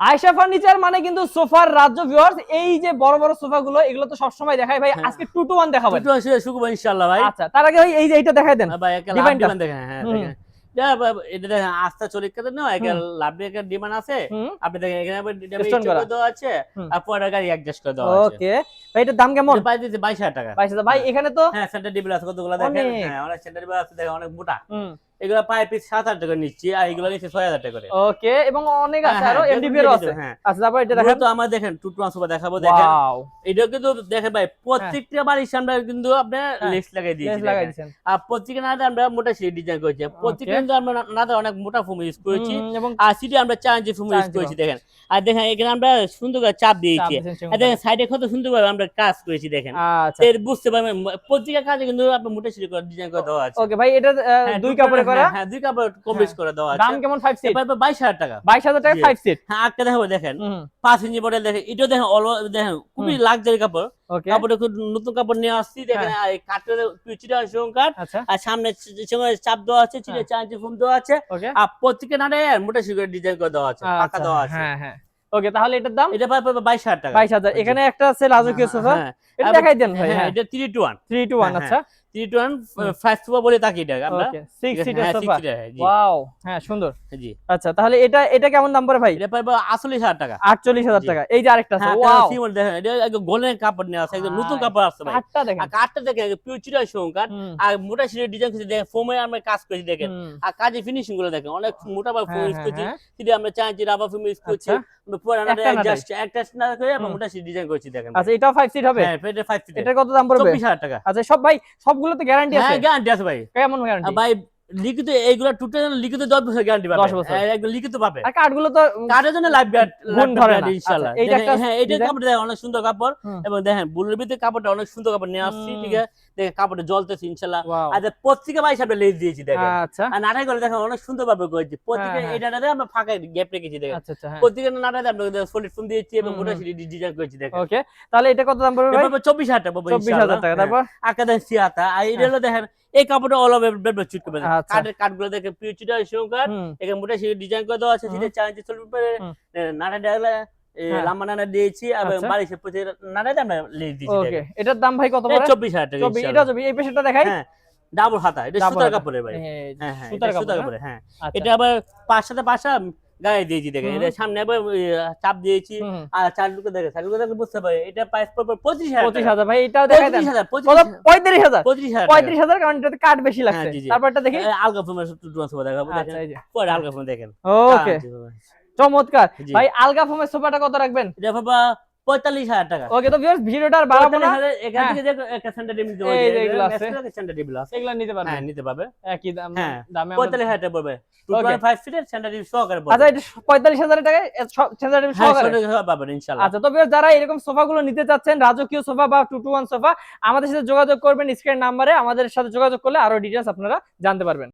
Ayesha furniture মানে কিন্তু সোফার রাজ্য ভিউয়ার্স। এই যে বড় বড় সোফাগুলো এগুলো তো সবসময় দেখাই ভাই, আজকে 2 to 1 দেখাবেন। 2 to 1 শুকবো ইনশাআল্লাহ ভাই। আচ্ছা তার আগে ভাই এই যে এইটা দেখাই দেন ভাই একটা লাভ ডিমান্ডটা। ডিমান্ড দেখেন, হ্যাঁ দেখেন এটা দেখেন আস্থা চরিত্রের না একটা লাভ একটা ডিমান্ড আছে। আপনি দেখেন এখানে স্টোন করা দেওয়া আছে হুম। আর পরে গাড়ি অ্যাডজাস্ট করে দেওয়া আছে। ওকে ভাই এটার দাম কেমন? এটা প্রাইস দিতে 22000 টাকা। 22000 ভাই এখানে তো হ্যাঁ সেন্টার টেবিল আছে কতগুলো দেখেন, হ্যাঁ অনেক সেন্টার টেবিল আছে দেখেন অনেক মোটা। এগুলা পার পিস 7000 টাকা নিচ্ছি আর এগুলো নিচ্ছে 6000 টাকা করে। ওকে এবং অনেক আছে আরো এমডিবি এর আছে। আচ্ছা তারপর এটা দেখেন তো আমরা দেখেন 2 to 1 সোফা দেখাবো দেখেন। ওয়াও এটা কিন্তু দেখেন ভাই প্রত্যেকটা বাড়ির সামনে কিন্তু আপনি লেস লাগাই দিয়েছি দেখেন। আর প্রত্যেকটা নাতে আমরা মোটা সিট ডিজাইন করেছি, প্রত্যেকটা কিন্তু আমরা নাতে অনেক মোটা ফোম ইউজ করেছি আর সিটে আমরা চাঞ্জি ফোম ইউজ করেছি দেখেন। আর দেখেন এখানে আমরা সুন্দর করে চাপ দিয়েছি আর দেখেন সাইডে কত সুন্দর ভাবে আমরা কাজ করেছি দেখেন। আচ্ছা এর বুঝতে পারবেন প্রত্যেকটা কাজে কিন্তু আপনি মোটা সিট করে ডিজাইন করে দেওয়া আছে। ওকে ভাই এটা দুই কাপড়ে করা, হ্যাঁ দুই কাপড় কমপ্লিট করে দেওয়া আছে। দাম কেমন 5 সিট? এবার 22000 টাকা। 22000 টাকা 5 সিট। হ্যাঁ আজকে দেখাবো দেখেন 5 ইঞ্চি মডেল দেখেন, এটা দেখেন দেখেন খুবই লাক্সারি কাপড়। ওকে কাপড়টা খুব নতুন কাপড় নিয়ে আসছি দেখেন। আর এই কাঠের পিচিটা সংকাট আর সামনে চাপ দেওয়া আছে, চিটে 4 ইঞ্চি ফোম দেওয়া আছে আর প্রত্যেকটা নাটে মোটা সিট ডিজাইন করে দেওয়া আছে, পাকা দেওয়া আছে। হ্যাঁ হ্যাঁ ওকে তাহলে এটার দাম এটা পাবে 22000 টাকা। 22000। এখানে একটা আছে রাজকীয় সোফা, এটা দেখাই দেন ভাই। হ্যাঁ এটা 3 to 1 3 to 1 আচ্ছা 3 to 1 ফার্স্ট সোফা বলে থাকি এটা আমরা। ওকে 6 সিটের হ্যাঁ, সোফা 6 সিটার, জি। ওয়াও হ্যাঁ সুন্দর। জি আচ্ছা তাহলে এটা কেমন দাম পড়ে ভাই? এটা পাবে 48000 টাকা। 48000 টাকা। এই যে আরেকটা আছে হ্যাঁ ওয়াও সিমল দেখেন এটা একদম গোল্ডেন কাপড় নিয়ে আছে, একদম নতুন কাপড় আছে ভাই। কাঠটা দেখেন আর কাঠটা দেখেন পিওর চিটার সংকাট আর মোটা সিটের ডিজাইন করে দেখেন, ফোমে আমরা কাজ করেছি দেখেন। আর কাজে ফিনিশিং গুলো দেখেন অনেক মোটা ভাবে ফোম ইউজ করেছি, সিটে আমরা চাইছি রাবার ফোম ইউজ করছি, পুরানা অ্যাডজাস্ট না করে আমরা মোটা সিট ডিজাইন করেছি দেখেন। আচ্ছা এটাও 5 সিট হবে? হ্যাঁ এটা 5 সিট। এটা কত দাম পড়বে? 24000 টাকা। আচ্ছা সব ভাই সবগুলোতে গ্যারান্টি আছে? হ্যাঁ গ্যারান্টি আছে ভাই। কেমন গ্যারান্টি? ভাই লিখিত এইগুলা টোটাল লিখিত 10 বছর গ্যারান্টি পাবে। 10 বছর একদম লিখিত পাবে। আর কাঠগুলো তো কাঠের জন্য লাইফ গার্ড গুণ ধরে না ইনশাআল্লাহ। এইটা একটা হ্যাঁ এটা কাপড় দেখেন অনেক সুন্দর কাপড় এবং দেখেন বুলের ভিতরে কাপড়টা অনেক সুন্দর কাপড় নিয়ে আসছি, ঠিক আছে দেখেন কাপড়টা জ্বলতেছে ইনশাআল্লাহ। আর প্রত্যেকটা ভাই হিসাবে লেজ দিয়েছি দেখেন। আচ্ছা আর নাটাই করে দেখেন অনেক সুন্দর ভাবে করেছি, প্রত্যেকটা এটাতে আমরা ফাঁকা গ্যাপ রেখেছি দেখেন। আচ্ছা আচ্ছা হ্যাঁ প্রত্যেকটা নাটাতে আমরা সলিড ফোম দিয়েছি এবং মোটা সিটি ডিজাইন করেছি দেখেন। ওকে তাহলে এটা কত দাম পড়বে ভাই? 24000 টাকা পাবো ইনশাআল্লাহ। 24000 টাকা। তারপর আকাদান সিয়াতা আর এটা হলো দেখেন এই কাপড়টা অল ওভার বেড চুট করবে কাঠের কাঠগুলো দেখে পিওর চিটার সংকাট এখানে মোটা সিটি ডিজাইন করে দেওয়া আছে, সিটে 4 ইঞ্চি চলবে পরে নাটা ডালা লাম্বা নানা দিয়েছি এবং বালিশের প্রতি নাটাতে আমরা লেজ দিয়েছি। ওকে এটার দাম ভাই কত পড়ে? 24000 টাকা। 24 এটা এই পেশাটা দেখাই। হ্যাঁ ডাবল হাতা, এটা সুতার কাপড়ের ভাই। হ্যাঁ হ্যাঁ সুতার কাপড়ের। হ্যাঁ এটা আবার পাঁচ সাথে পাঁচটা গায়ে দিয়েছি দেখেন, এটা সামনে আবার চাপ দিয়েছি আর চারটুকু দেখে বুঝতে পারে এটা প্রাইস পড়বে 25000 ভাই। এটাও দেখাই দেন 35000 35000 কারণ এটাতে কাট বেশি লাগছে। তারপরটা দেখি আলগা ফোমের সোফা দেখাবো দেখেন। পরে আলগা ফোম দেখেন। ওকে চমৎকার ভাই। আলগা ফোমের সোফাটা কত রাখবেন? এটা বাবা 45000 টাকা। ওকে তো ভিউয়ার্স ভিডিওটা আর বাড়াবো না, এখান থেকে যে একটা সেন্টার টেবিল দেওয়া এই যে এগুলো আছে সেন্টার টেবিল আছে এগুলো নিতে পারবেন। হ্যাঁ নিতে পারবে একই দাম দামে 45000 টাকা পড়বে 2.5 ফিটের সেন্টার টেবিল সহকারে পড়বে। আচ্ছা এটা 45000 টাকায় সেন্টার টেবিল সহকারে পাবেন ইনশাআল্লাহ। আচ্ছা তো ভিউয়ার্স যারা এরকম সোফাগুলো নিতে চাচ্ছেন রাজকীয় সোফা বা 2 to 1 সোফা আমাদের সাথে যোগাযোগ করবেন স্ক্রিন নাম্বারে, আমাদের সাথে যোগাযোগ করলে আরো ডিটেইলস আপনারা জানতে পারবেন।